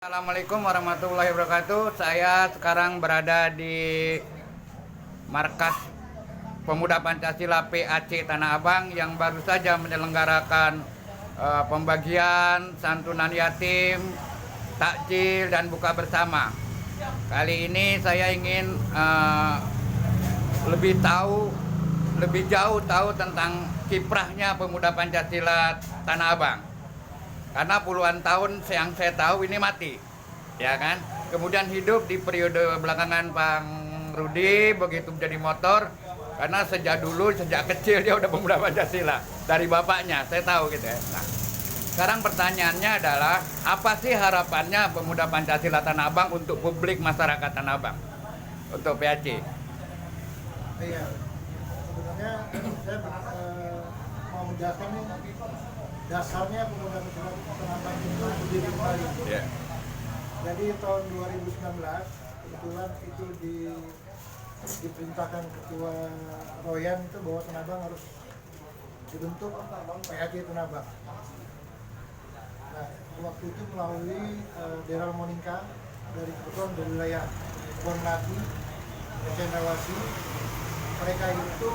Assalamualaikum warahmatullahi wabarakatuh. Saya sekarang berada di Markas Pemuda Pancasila PAC Tanah Abang yang baru saja menyelenggarakan pembagian santunan yatim, takjil dan buka bersama. Kali ini saya ingin lebih jauh tahu tentang kiprahnya Pemuda Pancasila Tanah Abang. Karena puluhan tahun yang saya tahu ini mati, ya kan. Kemudian hidup di periode belakangan Bang Rudi begitu menjadi motor, karena sejak kecil dia udah pemuda Pancasila dari bapaknya, saya tahu gitu ya. Nah, sekarang pertanyaannya adalah apa sih harapannya Pemuda Pancasila Tanah Abang untuk publik masyarakat Tanah Abang, untuk PAC? Iya, sebenarnya saya mau menjelaskan nih, dasarnya Pemuda Pancasila Tanah Abang itu berdiri kembali. Yeah. Jadi tahun 2019 kebetulan itu diperintahkan Ketua Royan itu bahwa Tanah Abang harus dibentuk PAC Tanah Abang. Nah, waktu itu melalui Deral Monika kebetulan dari wilayah Bonlati, Cendrawasih, mereka itu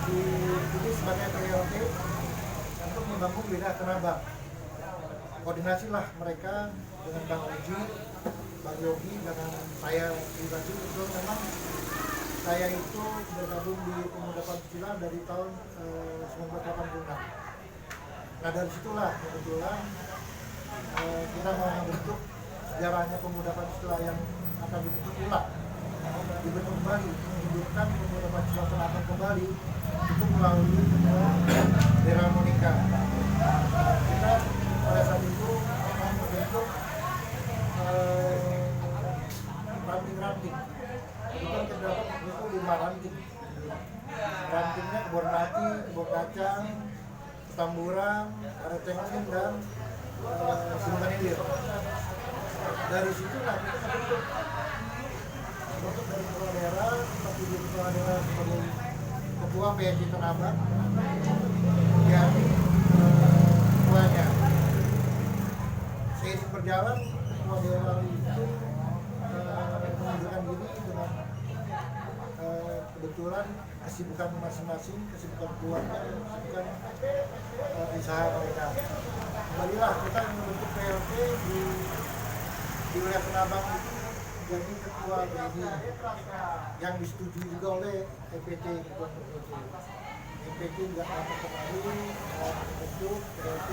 dipilih sebagai PLT untuk membangun wilayah Tanah Abang. Koordinasilah mereka dengan Bang Uji, Bang Yogi, dengan saya pribadi. Itu memang saya itu bergabung di Pemuda Pancasila dari tahun 1986. Nah, dari situlah kebetulan kita mau membentuk sejarahnya Pemuda Pancasila yang akan dibentuk ulang, dibentuk kembali, menghidupkan Pemuda Pancasila Tanah Abang kembali itu melalui Deral Monika. Kita pada saat itu akan membentuk ranting-ranting. Itu terdapat itu 5 ranting. Rantingnya kebun mati, kebun kacang, Tamburan, Karetengin, dan Siluman Ilir. Dari situlah kita membentuk dari kepala daerah, seperti di kepala daerah sebagai ketua PAC Tanah Abang, menjadi ketuanya. Seiring berjalan, ketua daerah itu mengundurkan diri dengan kebetulan kesibukan masing-masing, kesibukan keluarga, kesibukan usaha mereka. Kembalilah kita membentuk PLT di wilayah Tanah Abang itu jadi ketua BNI yang disetujui juga oleh EPT. EPT juga akan kembali membentuk PLT.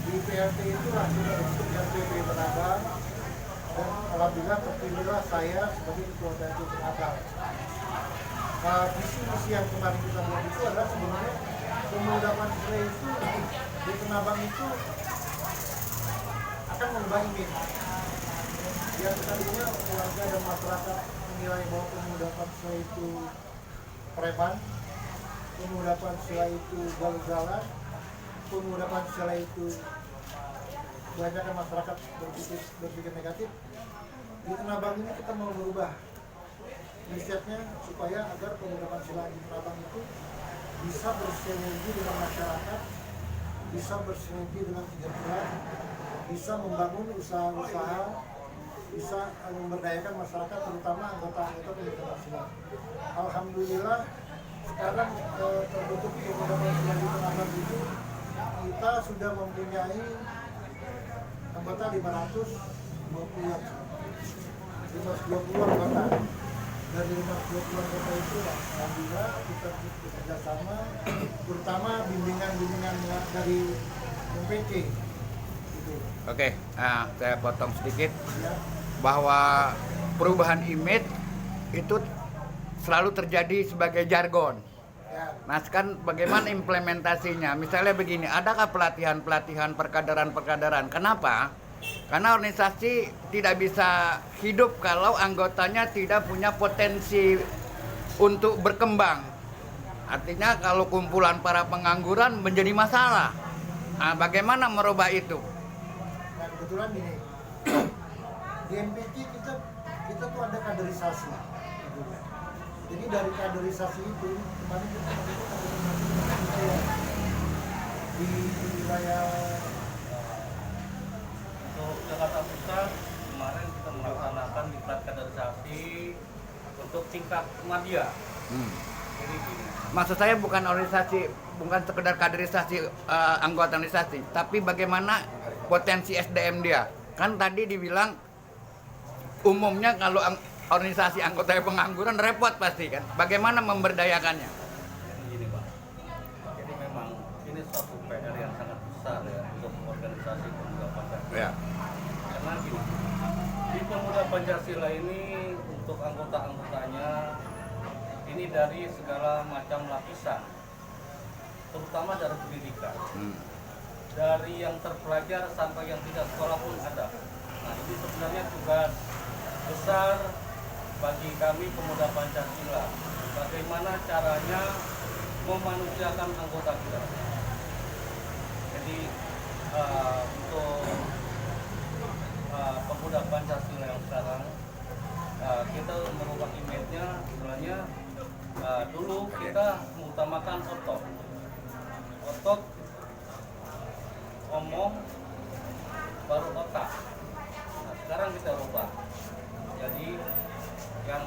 Di PLT itulah kita bentuk yang PP Tanah Abang, dan alhamdulillah terpilihlah saya sebagai ketua PLT Tanah Abang. Visi-misi yang kemarin kita buat itu adalah sebenarnya Pemuda Pancasila itu di Tanah Abang itu akan mengubah image. Yang tadinya warga dan masyarakat menilai bahwa Pemuda Pancasila itu preman, Pemuda Pancasila itu gagal-galan, Pemuda Pancasila itu banyak masyarakat berpikir negatif. Di Tanah Abang ini kita mau berubah mindsetnya supaya agar Pemuda Pancasila di Tanah Abang itu bisa bersinergi dengan masyarakat, bisa bersinergi dengan kegiatan, bisa membangun usaha-usaha, bisa memberdayakan masyarakat, terutama anggota-anggota Pemuda Pancasila. Alhamdulillah sekarang terbentuk Pemuda Pancasila di Tanah Abang itu kita sudah mempunyai anggota 520 anggota. Dari 520 anggota itu alhamdulillah kita bekerja sama, terutama bimbingan dari MPC. Oke, nah, saya potong sedikit Ya. bahwa perubahan image itu selalu terjadi sebagai jargon. Ya. Nah, sekarang bagaimana implementasinya? Misalnya begini, adakah pelatihan-pelatihan perkaderan-perkaderan? Kenapa? Karena organisasi tidak bisa hidup kalau anggotanya tidak punya potensi untuk berkembang. Artinya kalau kumpulan para pengangguran menjadi masalah. Nah, bagaimana merubah itu? Nah, kebetulan gini, di MPC kita tuh ada kaderisasi. Jadi dari kaderisasi itu kemarin kita melakukan kaderisasi di wilayah untuk tingkat media. Hmm. Jadi gini, Maksud saya bukan organisasi, bukan sekedar kaderisasi anggota organisasi, tapi bagaimana potensi SDM dia. Kan tadi dibilang umumnya kalau organisasi anggota pengangguran repot pasti kan. Bagaimana memberdayakannya? jadi gini Pak. Jadi memang ini suatu PR yang sangat besar ya untuk organisasi pemuda Pancasila. Ya. Karena gini, di pemuda Pancasila ini untuk anggota-anggotanya ini dari segala macam lapisan, terutama dari pendidikan, dari yang terpelajar sampai yang tidak sekolah pun ada. Nah ini sebenarnya tugas besar bagi kami pemuda Pancasila. Bagaimana caranya memanusiakan anggota kita. Jadi untuk pemuda Pancasila yang sekarang kita merubah image-nya sebenarnya. Dulu kita mengutamakan otot, omong, baru otak. Nah, sekarang kita rubah. Jadi yang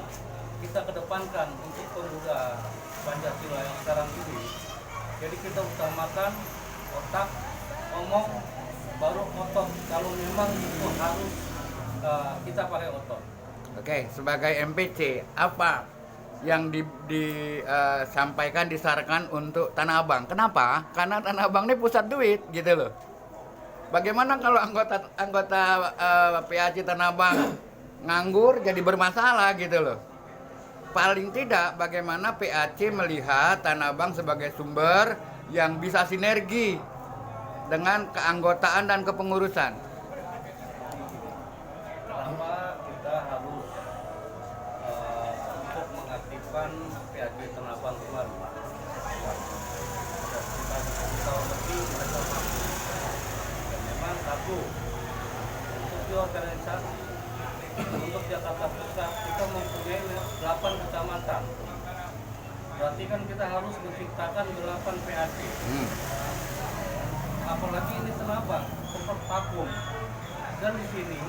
kita kedepankan untuk pemuda Pancasila yang sekarang ini, jadi kita utamakan otak, omong, baru otot. Kalau memang itu harus kita pakai otot. Oke, sebagai MPC, apa yang disampaikan, disarankan untuk Tanah Abang? Kenapa? Karena Tanah Abang ini pusat duit, gitu loh. Bagaimana kalau anggota PAC Tanah Abang nganggur jadi bermasalah, gitu loh. Paling tidak, bagaimana PAC melihat Tanah Abang sebagai sumber yang bisa sinergi dengan keanggotaan dan kepengurusan. Pertama kita harus untuk mengaktifkan PAC Tanah Abang kembali. Sudah sekitar 10 tahun lebih mereka mampu. Dan memang satu, untuk di organisasi untuk Jakarta Pusat kita mempunyai 8 kecamatan. Berarti kan kita harus menciptakan 8 PAC. Apalagi ini Tanah Abang, tempat vakum. Dan di sini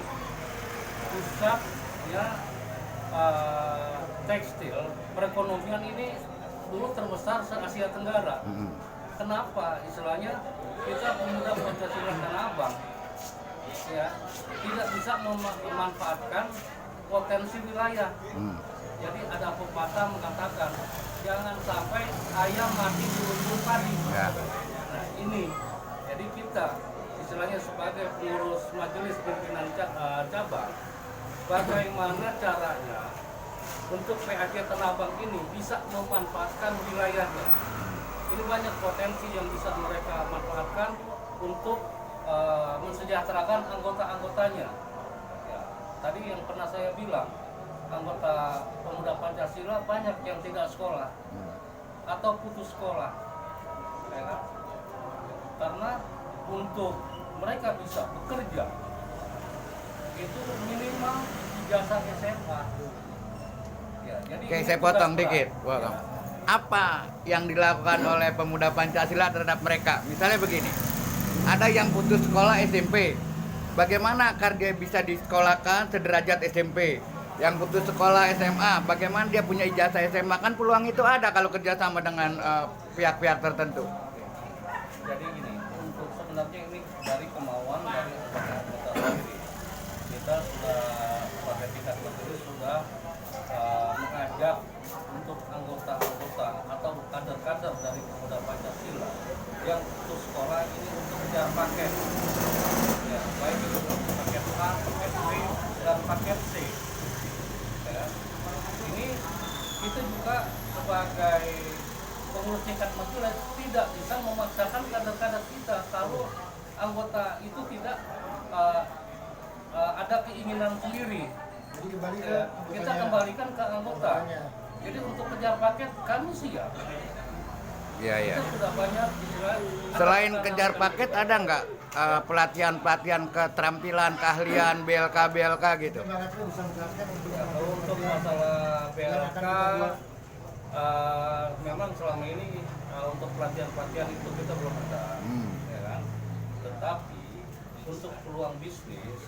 pusatnya tekstil, perekonomian ini dulu terbesar se-Asia Tenggara. Kenapa? Istilahnya kita pemuda Pancasila Tanah Abang ya tidak bisa memanfaatkan potensi wilayah. Jadi ada pepatah mengatakan jangan sampai ayam mati di lumbung padi. Ya. Nah ini, jadi kita istilahnya sebagai pengurus majelis pimpinan cabang, bagaimana caranya untuk PAC Tanah Abang ini bisa memanfaatkan wilayahnya. Ini banyak potensi yang bisa mereka manfaatkan untuk mensejahterakan anggota-anggotanya. Ya, tadi yang pernah saya bilang, anggota pemuda Pancasila banyak yang tidak sekolah atau putus sekolah, ya kan? Karena untuk mereka bisa bekerja itu minimal ijazah SMA. Ya, jadi Oke, ini saya tugas potong berat. dikit. Ya. Apa yang dilakukan oleh pemuda Pancasila terhadap mereka? Misalnya begini, ada yang putus sekolah SMP. Bagaimana agar dia bisa disekolahkan sederajat SMP? Yang putus sekolah SMA, bagaimana dia punya ijazah SMA? Kan peluang itu ada kalau kerjasama dengan pihak-pihak tertentu. Jadi gini, untuk sebenarnya ini dari kemauan dari anggota sendiri. Kita sudah pada tingkat tertentu sudah mengajak untuk anggota-anggota atau kader-kader dari pemuda Pancasila yang putus sekolah ini untuk kejar paket. Ya, baik itu paket A, paket B, dan paket C. Ya. Ini kita juga sebagai pengurus tingkat majelis tidak bisa memaksakan kader-kader kita kalau anggota itu tidak ada keinginan sendiri. Jadi kembali ke Ya, kita kembalikan ke anggota. anggotanya. Jadi untuk kejar paket kami siap. Iya, iya. Kita sudah banyak istilah. Selain kejar paket, ada nggak pelatihan-pelatihan keterampilan, keahlian, BLK gitu? Bang Atri bisa menjelaskan untuk Ya, kalau untuk masalah BLK memang selama ini untuk pelatihan-pelatihan itu kita belum ada, ya kan? Tetapi untuk peluang bisnis,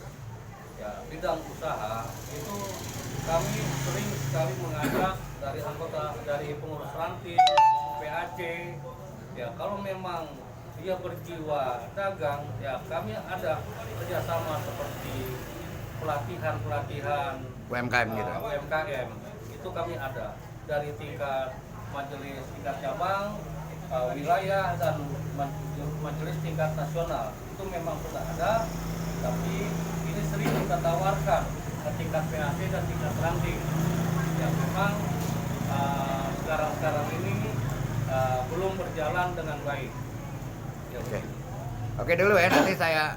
ya bidang usaha itu kami sering sekali mengajak dari anggota dari pengurus ranting, PAC, ya kalau memang dia berjiwa dagang, ya kami ada kerjasama seperti pelatihan UMKM gitu. UMKM itu kami ada dari tingkat majelis tingkat cabang, wilayah dan majelis tingkat nasional itu memang sudah ada, tapi ini sering kita tawarkan ke tingkat PAC dan tingkat ranting yang memang sekarang ini belum berjalan dengan baik. Ya, Oke dulu ya, nanti saya